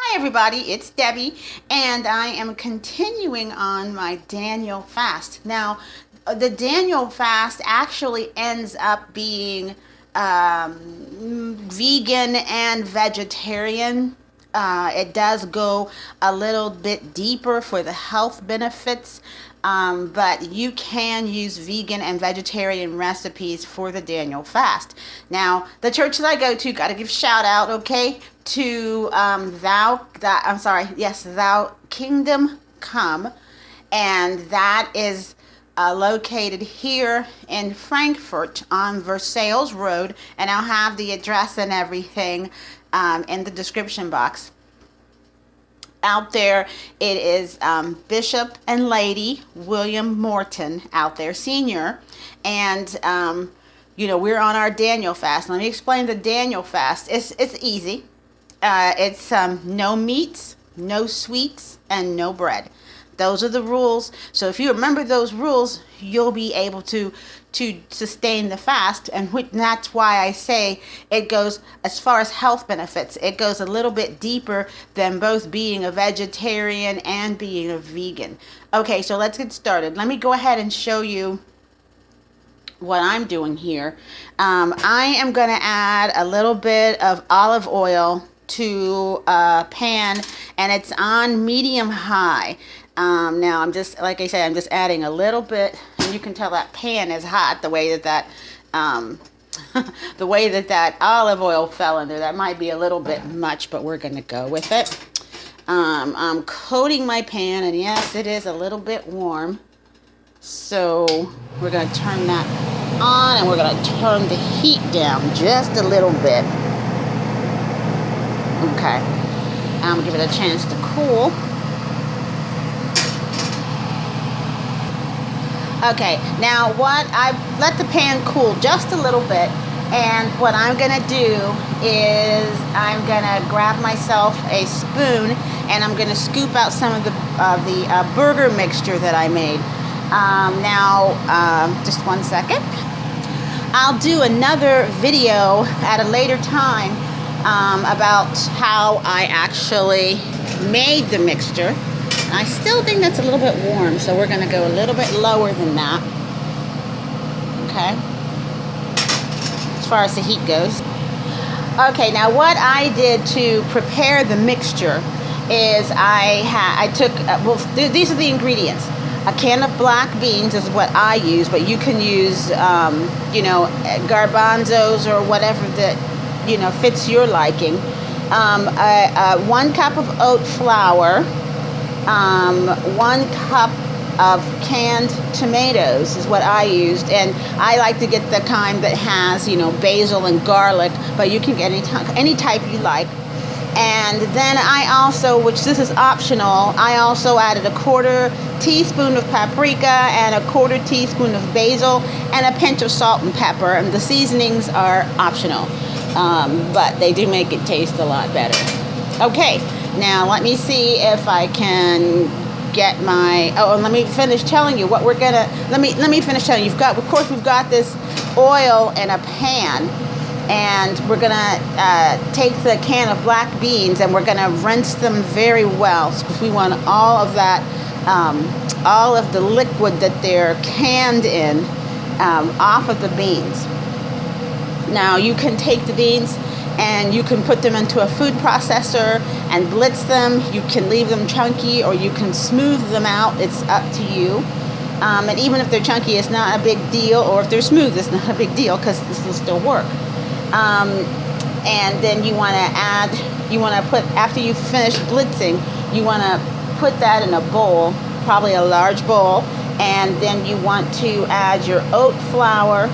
Hi everybody, it's Debbie, and I am continuing on my Daniel fast. Now, the Daniel fast actually ends up being vegan and vegetarian. It does go a little bit deeper for the health benefits, but you can use vegan and vegetarian recipes for the Daniel fast. Now, the church that I go to, got to give shout out, okay, to Thou Kingdom Come, and that is located here in Frankfort on Versailles Road, and I'll have the address and everything in the description box. Out there, it is Bishop and Lady William Morton out there, Senior, and we're on our Daniel fast. Let me explain the Daniel fast. It's easy. It's no meats, no sweets, and no bread. Those are the rules. So if you remember those rules, you'll be able to sustain the fast. And that's why I say it goes, as far as health benefits, it goes a little bit deeper than both being a vegetarian and being a vegan. Okay, so let's get started. Let me go ahead and show you what I'm doing here. I am going to add a little bit of olive oil to a pan, and it's on medium high. Now I'm just, like I said, I'm just adding a little bit, and you can tell that pan is hot the way that the way that olive oil fell in there. That might be a little bit much, but we're gonna go with it. I'm coating my pan, and yes, it is a little bit warm, so we're gonna turn that on, and we're gonna turn the heat down just a little bit. Okay, I'm gonna give it a chance to cool. Okay, now I've let the pan cool just a little bit, and what I'm gonna do is I'm gonna grab myself a spoon, and I'm gonna scoop out some of the burger mixture that I made. Just 1 second. I'll do another video at a later time about how I actually made the mixture. I still think that's a little bit warm, so we're going to go a little bit lower than that. Okay, as far as the heat goes. Okay, now what I did to prepare the mixture is I took, these are the ingredients. A can of black beans is what I use, but you can use, garbanzos or whatever that, fits your liking. 1 cup of oat flour, 1 cup of canned tomatoes is what I used, and I like to get the kind that has, basil and garlic, but you can get any type you like. And then I also, which this is optional, I also added a 1/4 teaspoon of paprika and a 1/4 teaspoon of basil and a pinch of salt and pepper, and the seasonings are optional, but they do make it taste a lot better. Okay, now let me see if I can get my, and let me finish telling you what we're gonna, let me finish telling you. Of course we've got this oil in a pan, and we're gonna take the can of black beans, and we're gonna rinse them very well, because we want all of that, all of the liquid that they're canned in off of the beans. Now you can take the beans and you can put them into a food processor and blitz them. You can leave them chunky, or you can smooth them out. It's up to you. And even if they're chunky, it's not a big deal, or if they're smooth, it's not a big deal, because this will still work. And then you want to put, after you finish blitzing, you want to put that in a bowl, probably a large bowl, and then you want to add your oat flour,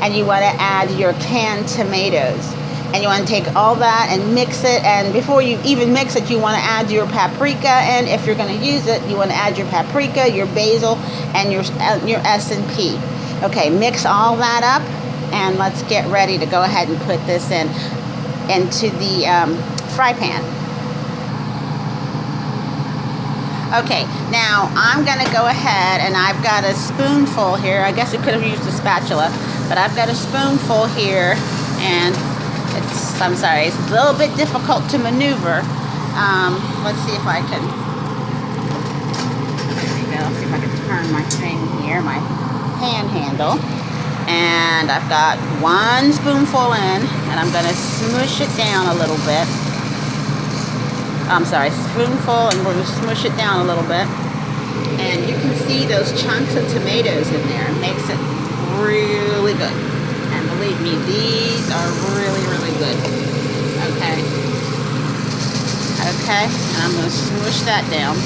and you want to add your canned tomatoes. And you want to take all that and mix it, and before you even mix it, you want to add your paprika, and if you're going to use it, you want to add your paprika, your basil, and your S&P. Okay, mix all that up, and let's get ready to go ahead and put this into the fry pan. Okay, now I'm going to go ahead, and I've got a spoonful here. I guess you could have used a spatula, but I've got a spoonful here, and it's a little bit difficult to maneuver, Let's see if I can, there we go, see if I can turn my thing here, my pan handle. And I've got 1 spoonful in, and I'm going to smush it down a little bit. I'm sorry, spoonful, and we're going to smush it down a little bit. And you can see those chunks of tomatoes in there. It makes it really good. And believe me, these are really, really good. Okay. Okay, and I'm going to smush that down.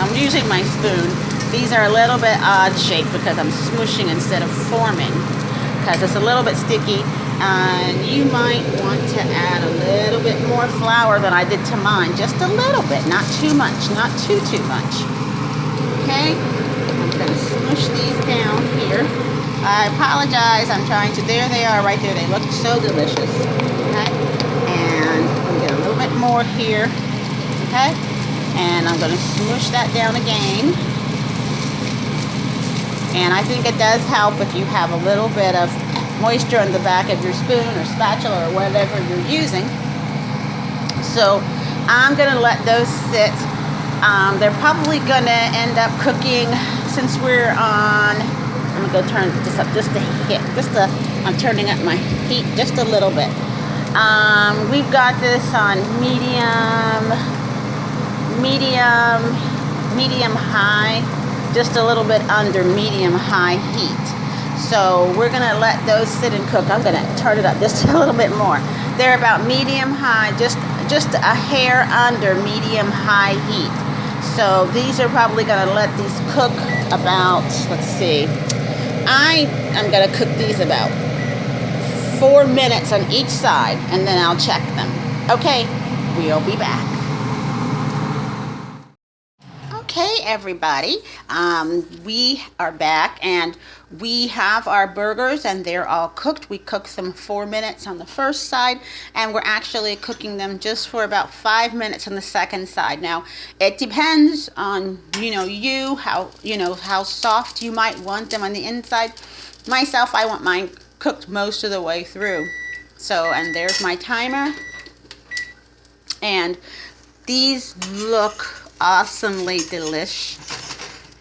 I'm using my spoon. These are a little bit odd shaped because I'm smushing instead of forming, because it's a little bit sticky, and you might want to add a little bit more flour than I did to mine. Just a little bit, not too much, not too much. Okay, I'm going to smush these down here. I apologize, I'm trying to, there they are right there. They look so delicious. Okay, and I'm going to get a little bit more here. Okay, and I'm going to smush that down again. And I think it does help if you have a little bit of moisture in the back of your spoon or spatula or whatever you're using. So I'm going to let those sit. They're probably going to end up cooking, since we're on, I'm going to go turn this up just a hit. I'm turning up my heat just a little bit. We've got this on medium high. Just a little bit under medium-high heat. So we're going to let those sit and cook. I'm going to turn it up just a little bit more. They're about medium-high, just a hair under medium-high heat. So these are probably going to let these cook about, let's see, I am going to cook these about 4 minutes on each side, and then I'll check them. Okay, we'll be back. Okay, everybody, we are back, and we have our burgers, and they're all cooked. We cooked them 4 minutes on the first side, and we're actually cooking them just for about 5 minutes on the second side. Now, it depends on, how soft you might want them on the inside. Myself, I want mine cooked most of the way through. So, and there's my timer, and these look awesomely delish,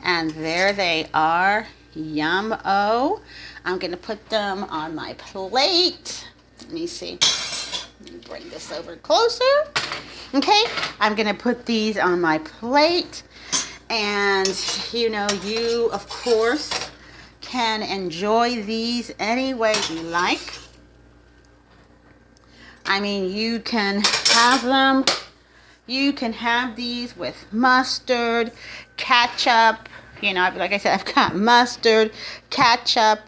and there they are. Yum-o. I'm gonna put them on my plate. Let me see, let me bring this over closer. Okay, I'm gonna put these on my plate, and you of course can enjoy these any way you like. I mean, you can have them. You can have these with mustard, ketchup. Like I said, I've got mustard, ketchup,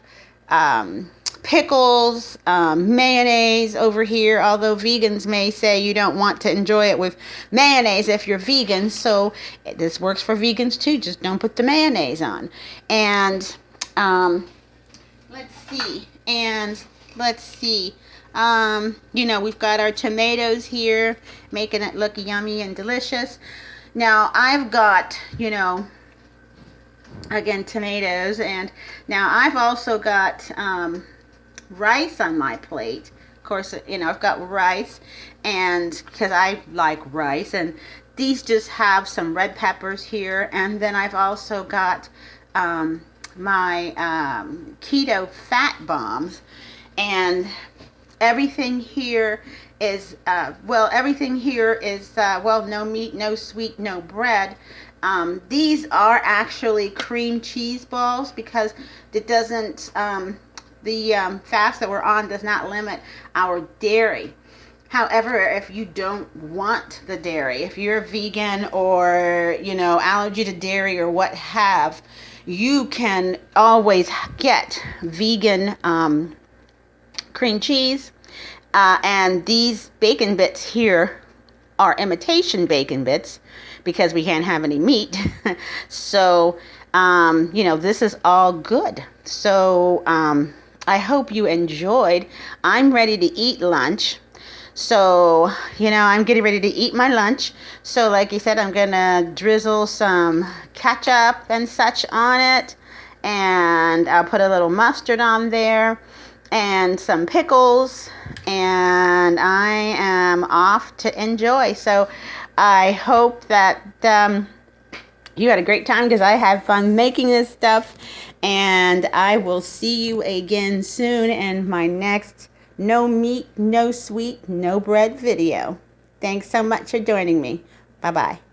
pickles, mayonnaise over here. Although vegans may say you don't want to enjoy it with mayonnaise if you're vegan. So this works for vegans too. Just don't put the mayonnaise on. And let's see. We've got our tomatoes here, making it look yummy and delicious. Now, I've got, again, tomatoes, and now I've also got rice on my plate. Of course, I've got rice, and because I like rice, and these just have some red peppers here, and then I've also got my keto fat bombs, and everything here is no meat, no sweet, no bread. These are actually cream cheese balls, because it doesn't, the fast that we're on does not limit our dairy. However, if you don't want the dairy, if you're vegan or, allergy to dairy or what have, you can always get vegan cream cheese. And these bacon bits here are imitation bacon bits, because we can't have any meat. So, this is all good. So, I hope you enjoyed. I'm ready to eat lunch. So, I'm getting ready to eat my lunch. So, like I said, I'm going to drizzle some ketchup and such on it. And I'll put a little mustard on there. and some pickles, and I am off to enjoy. So I hope that you had a great time, because I had fun making this stuff, and I will see you again soon in my next no meat, no sweet, no bread video. Thanks so much for joining me. Bye-bye.